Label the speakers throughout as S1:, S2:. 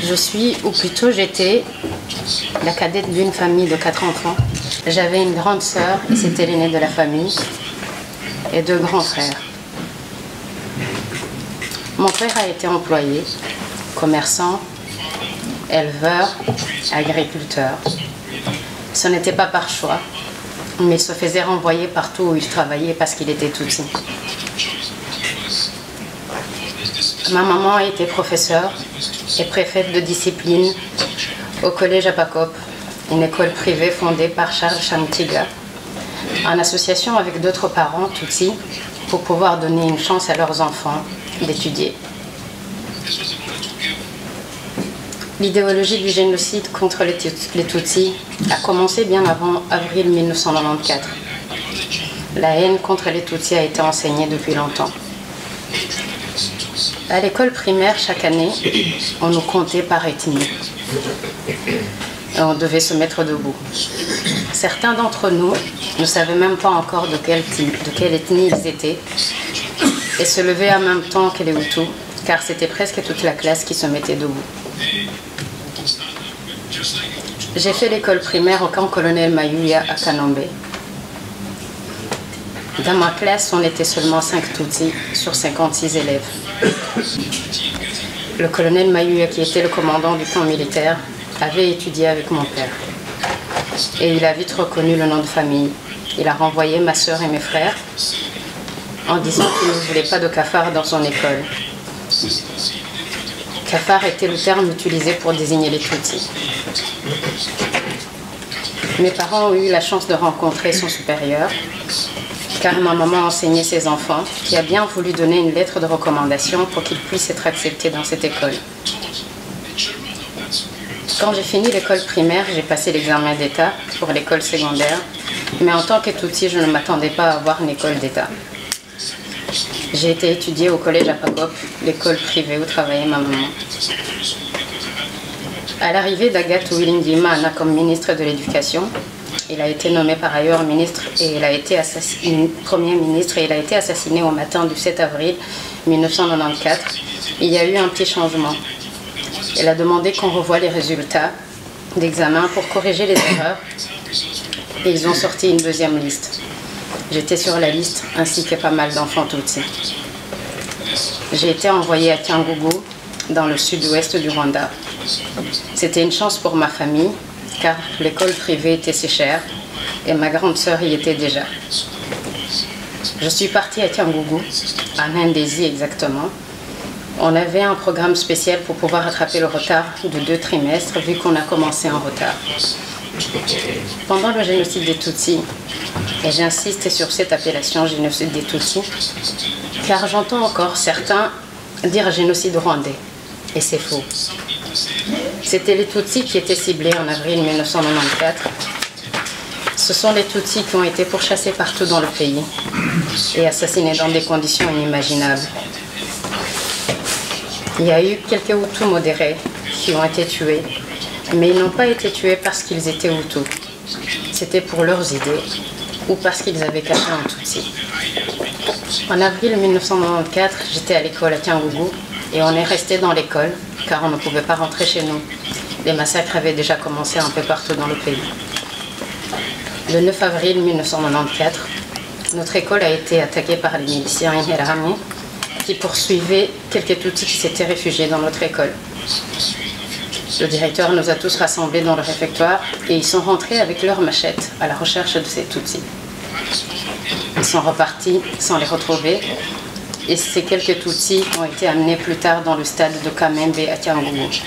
S1: Je suis, ou plutôt j'étais, la cadette d'une famille de 4 enfants. J'avais une grande sœur, et c'était l'aînée de la famille, et 2 grands frères. Mon père a été employé, commerçant, éleveur, agriculteur. Ce n'était pas par choix, mais il se faisait renvoyer partout où il travaillait parce qu'il était tout petit. Ma maman était professeure et préfète de discipline au collège Apakop, une école privée fondée par Charles Chamtiga, en association avec d'autres parents Tutsis pour pouvoir donner une chance à leurs enfants d'étudier. L'idéologie du génocide contre les Tutsis a commencé bien avant avril 1994. La haine contre les Tutsis a été enseignée depuis longtemps. À l'école primaire, chaque année, on nous comptait par ethnie. Et on devait se mettre debout. Certains d'entre nous ne savaient même pas encore de quelle ethnie ils étaient et se levaient en même temps que les Hutus, car c'était presque toute la classe qui se mettait debout. J'ai fait l'école primaire au camp Colonel Mayuya à Kanombe. Dans ma classe, on était seulement 5 Tutsis sur 56 élèves. Le colonel Mayuya, qui était le commandant du camp militaire, avait étudié avec mon père. Et il a vite reconnu le nom de famille. Il a renvoyé ma soeur et mes frères en disant qu'il ne voulait pas de cafard dans son école. Cafard était le terme utilisé pour désigner les Tutsis. Mes parents ont eu la chance de rencontrer son supérieur, car ma maman enseignait ses enfants, qui a bien voulu donner une lettre de recommandation pour qu'ils puissent être acceptés dans cette école. Quand j'ai fini l'école primaire, j'ai passé l'examen d'État pour l'école secondaire, mais en tant que Tutsi, je ne m'attendais pas à avoir une école d'État. J'ai été étudiée au collège Apakop, l'école privée où travaillait ma maman. À l'arrivée d'Agathe Uwilingiyimana comme ministre de l'Éducation, il a été nommé par ailleurs ministre et il a été Premier ministre et il a été assassiné au matin du 7 avril 1994. Il y a eu un petit changement. Il a demandé qu'on revoie les résultats d'examen pour corriger les erreurs et ils ont sorti une deuxième liste. J'étais sur la liste ainsi que pas mal d'enfants Tutsis. J'ai été envoyée à Kyangugu, dans le sud-ouest du Rwanda. C'était une chance pour ma famille, car l'école privée était si chère et ma grande sœur y était déjà. Je suis partie à Kyangugu, à Ndézi exactement. On avait un programme spécial pour pouvoir rattraper le retard de 2 trimestres, vu qu'on a commencé en retard. Pendant le génocide des Tutsis, et j'insiste sur cette appellation génocide des Tutsis, car j'entends encore certains dire génocide rwandais, et c'est faux. C'était les Tutsis qui étaient ciblés en avril 1994. Ce sont les Tutsis qui ont été pourchassés partout dans le pays et assassinés dans des conditions inimaginables. Il y a eu quelques Hutus modérés qui ont été tués, mais ils n'ont pas été tués parce qu'ils étaient Hutus. C'était pour leurs idées ou parce qu'ils avaient caché un Tutsi. En avril 1994, j'étais à l'école à Kyangugu et on est resté dans l'école car on ne pouvait pas rentrer chez nous. Les massacres avaient déjà commencé un peu partout dans le pays. Le 9 avril 1994, notre école a été attaquée par les miliciens Interahamwe qui poursuivaient quelques Tutsis qui s'étaient réfugiés dans notre école. Le directeur nous a tous rassemblés dans le réfectoire et ils sont rentrés avec leurs machettes à la recherche de ces Tutsis. Ils sont repartis sans les retrouver et ces quelques Tutsis ont été amenés plus tard dans le stade de Kamembe à Kyangugu.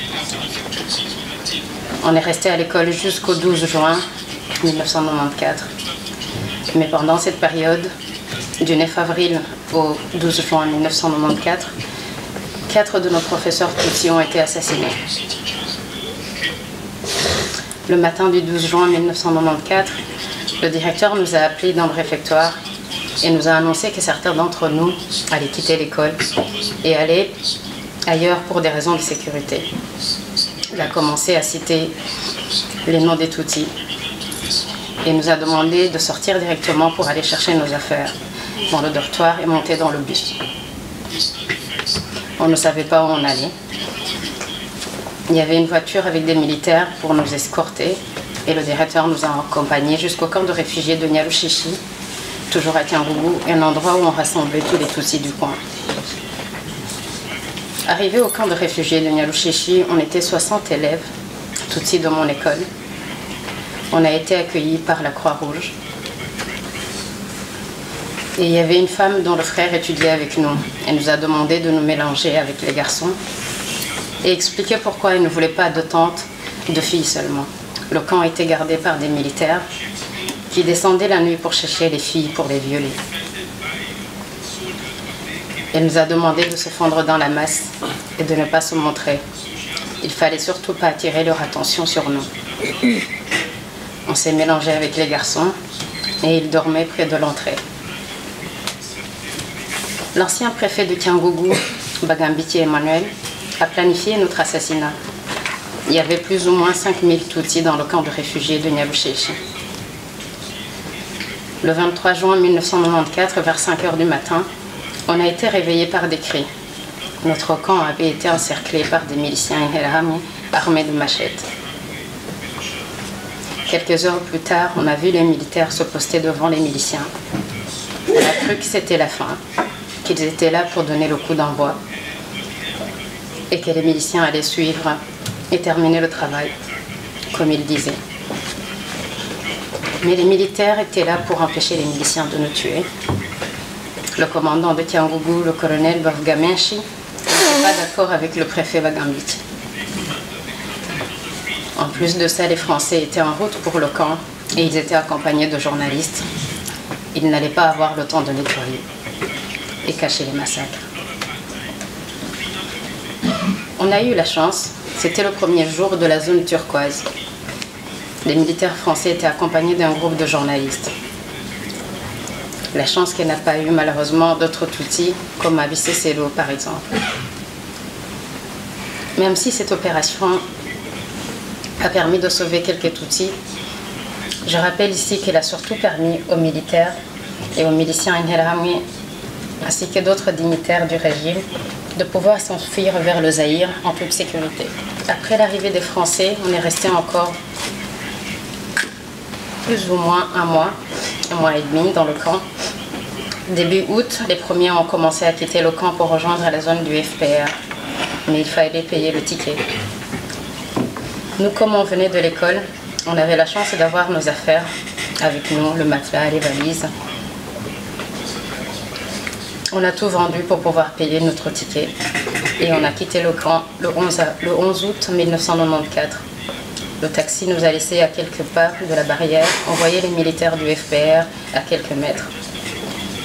S1: On est resté à l'école jusqu'au 12 juin 1994. Mais pendant cette période, du 9 avril au 12 juin 1994, 4 de nos professeurs Tutsis ont été assassinés. Le matin du 12 juin 1994, le directeur nous a appelés dans le réfectoire et nous a annoncé que certains d'entre nous allaient quitter l'école et aller ailleurs pour des raisons de sécurité. Il a commencé à citer les noms des Tutsis et nous a demandé de sortir directement pour aller chercher nos affaires. dans le dortoir et monter dans le bus. On ne savait pas où on allait. Il y avait une voiture avec des militaires pour nous escorter et le directeur nous a accompagnés jusqu'au camp de réfugiés de Nyalushishi, toujours à Kiangougou, un endroit où on rassemblait tous les Tutsis du coin. Arrivé au camp de réfugiés de Nyalushishi, on était 60 élèves, Tutsis de mon école. On a été accueillis par la Croix-Rouge. Et il y avait une femme dont le frère étudiait avec nous. Elle nous a demandé de nous mélanger avec les garçons et expliquer pourquoi elle ne voulait pas de tentes de filles seulement. Le camp était gardé par des militaires qui descendaient la nuit pour chercher les filles pour les violer. Elle nous a demandé de se fondre dans la masse et de ne pas se montrer. Il fallait surtout pas attirer leur attention sur nous. On s'est mélangé avec les garçons et ils dormaient près de l'entrée. L'ancien préfet de Kiangougou, Bagambiti Emmanuel, a planifié notre assassinat. Il y avait plus ou moins 5000 Tutsis dans le camp de réfugiés de Nyalushishi. Le 23 juin 1994, vers 5 h du matin, on a été réveillés par des cris. Notre camp avait été encerclé par des miliciens Inherami armés de machettes. Quelques heures plus tard, on a vu les militaires se poster devant les miliciens. On a cru que c'était la fin, qu'ils étaient là pour donner le coup d'envoi et que les miliciens allaient suivre et terminer le travail, comme ils disaient. Mais les militaires étaient là pour empêcher les miliciens de nous tuer. Le commandant de Kiangougou, le colonel Bavgamenshi, n'était pas d'accord avec le préfet Bagambiti. En plus de ça, les Français étaient en route pour le camp et ils étaient accompagnés de journalistes. Ils n'allaient pas avoir le temps de nettoyer et cacher les massacres. On a eu la chance, c'était le premier jour de la zone turquoise. Les militaires français étaient accompagnés d'un groupe de journalistes. La chance qu'elle n'a pas eu malheureusement d'autres Tutsis, comme à Bissesselo par exemple. Même si cette opération a permis de sauver quelques Tutsis, je rappelle ici qu'elle a surtout permis aux militaires et aux miliciens Inherami, ainsi que d'autres dignitaires du régime, de pouvoir s'enfuir vers le Zaïre en toute sécurité. Après l'arrivée des Français, on est resté encore plus ou moins un mois et demi dans le camp. Début août, les premiers ont commencé à quitter le camp pour rejoindre la zone du FPR, mais il fallait payer le ticket. Nous, comme on venait de l'école, on avait la chance d'avoir nos affaires avec nous, le matelas, les valises. On a tout vendu pour pouvoir payer notre ticket et on a quitté le camp le 11 août 1994. Le taxi nous a laissés à quelques pas de la barrière. On voyait les militaires du FPR à quelques mètres.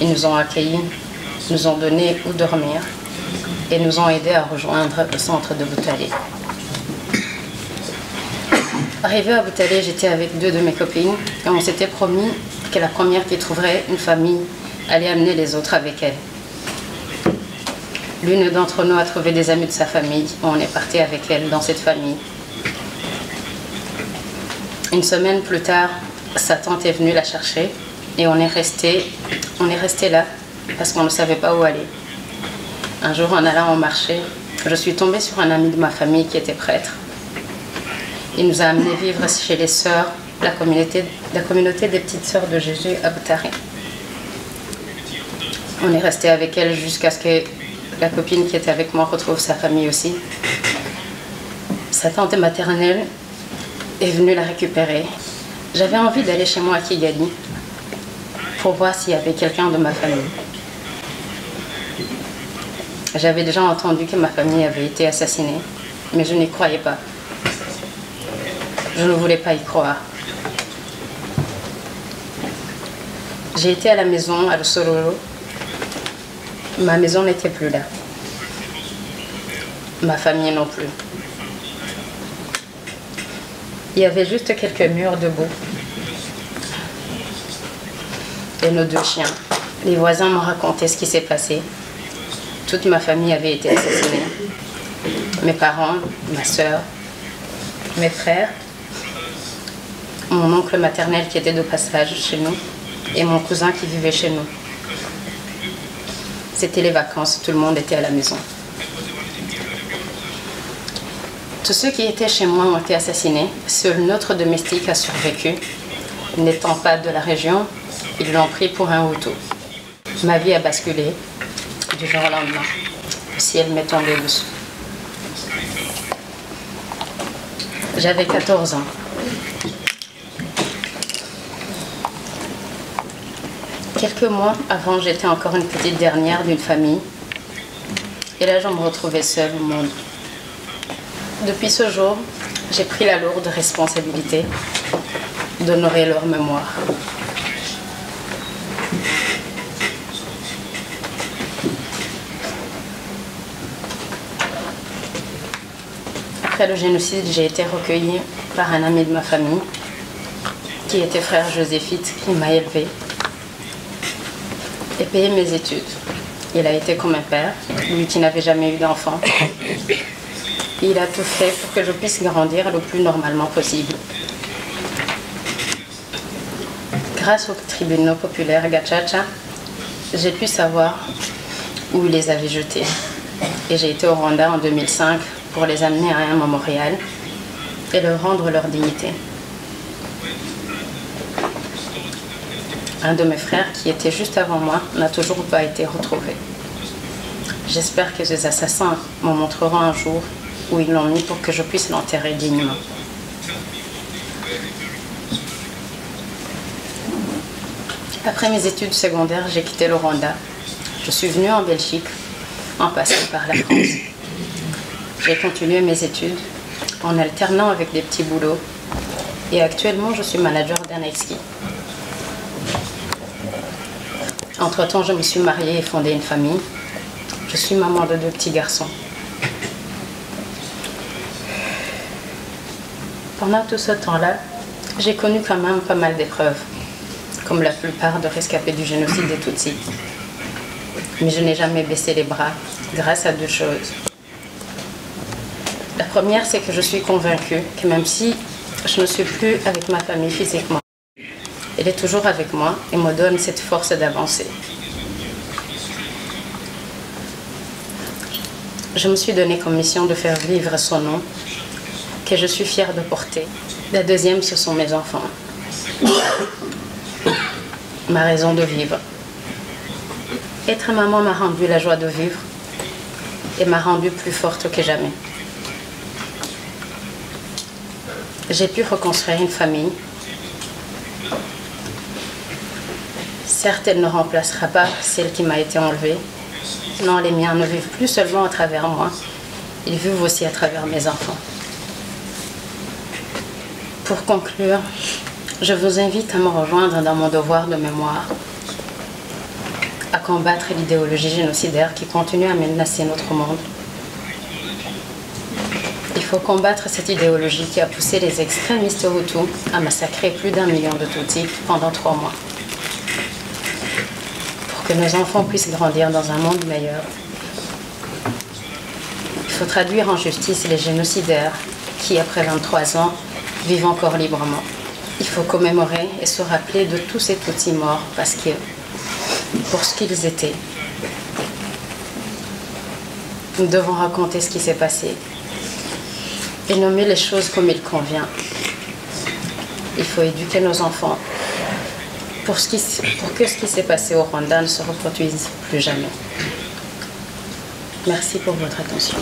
S1: Ils nous ont accueillis, nous ont donné où dormir et nous ont aidés à rejoindre le centre de Boutalé. Arrivée à Boutalé, j'étais avec 2 de mes copines et on s'était promis que la première qui trouverait une famille allait amener les autres avec elle. L'une d'entre nous a trouvé des amis de sa famille. On est parti avec elle dans cette famille. Une semaine plus tard, sa tante est venue la chercher et on est resté là parce qu'on ne savait pas où aller. Un jour, en allant au marché, je suis tombée sur un ami de ma famille qui était prêtre. Il nous a amenés vivre chez les sœurs, la communauté des petites sœurs de Jésus à Boutaré. On est resté avec elle jusqu'à ce que la copine qui était avec moi retrouve sa famille aussi. Sa tante maternelle est venue la récupérer. J'avais envie d'aller chez moi à Kigali pour voir s'il y avait quelqu'un de ma famille. J'avais déjà entendu que ma famille avait été assassinée, mais je n'y croyais pas. Je ne voulais pas y croire. J'ai été à la maison, à Lusololo. Ma maison n'était plus là. Ma famille non plus. Il y avait juste quelques murs debout. Et nos 2 chiens. Les voisins m'ont raconté ce qui s'est passé. Toute ma famille avait été assassinée. Mes parents, ma soeur, mes frères, mon oncle maternel qui était de passage chez nous et mon cousin qui vivait chez nous. C'était les vacances, tout le monde était à la maison. Tous ceux qui étaient chez moi ont été assassinés. Seul notre domestique a survécu. N'étant pas de la région, ils l'ont pris pour un Hutu. Ma vie a basculé du jour au lendemain. Le ciel m'est tombé dessus. J'avais 14 ans. Quelques mois avant, j'étais encore une petite dernière d'une famille. Et là, je me retrouvais seule au monde. Depuis ce jour, j'ai pris la lourde responsabilité d'honorer leur mémoire. Après le génocide, j'ai été recueillie par un ami de ma famille, qui était frère Joséphite, qui m'a élevée et payé mes études. Il a été comme un père, lui qui n'avait jamais eu d'enfant. Il a tout fait pour que je puisse grandir le plus normalement possible. Grâce aux tribunaux populaires Gacaca, j'ai pu savoir où ils les avaient jetés. Et j'ai été au Rwanda en 2005 pour les amener à un mémorial et leur rendre leur dignité. Un de mes frères, qui était juste avant moi, n'a toujours pas été retrouvé. J'espère que ces assassins me montreront un jour où ils l'ont mis pour que je puisse l'enterrer dignement. Après mes études secondaires, j'ai quitté le Rwanda. Je suis venue en Belgique, en passant par la France. J'ai continué mes études en alternant avec des petits boulots. Et actuellement, je suis manager d'un exquis. Entre-temps, je me suis mariée et fondé une famille. Je suis maman de 2 petits garçons. Pendant tout ce temps-là, j'ai connu quand même pas mal d'épreuves, comme la plupart de rescapés du génocide des Tutsis. Mais je n'ai jamais baissé les bras grâce à 2 choses. La première, c'est que je suis convaincue que même si je ne suis plus avec ma famille physiquement, elle est toujours avec moi et me donne cette force d'avancer. Je me suis donné comme mission de faire vivre son nom, que je suis fière de porter. La deuxième, ce sont mes enfants. Ma raison de vivre. Être maman m'a rendu la joie de vivre et m'a rendue plus forte que jamais. J'ai pu reconstruire une famille. Certes, elle ne remplacera pas celle qui m'a été enlevée. Non, les miens ne vivent plus seulement à travers moi, ils vivent aussi à travers mes enfants. Pour conclure, je vous invite à me rejoindre dans mon devoir de mémoire, à combattre l'idéologie génocidaire qui continue à menacer notre monde. Il faut combattre cette idéologie qui a poussé les extrémistes Hutus à massacrer plus d'1 million de Tutsis pendant 3 mois. Pour que nos enfants puissent grandir dans un monde meilleur, il faut traduire en justice les génocidaires qui, après 23 ans, vivent encore librement. Il faut commémorer et se rappeler de tous ces Tutsis morts parce que, pour ce qu'ils étaient, nous devons raconter ce qui s'est passé et nommer les choses comme il convient. Il faut éduquer nos enfants pour que ce qui s'est passé au Rwanda ne se reproduise plus jamais. Merci pour votre attention.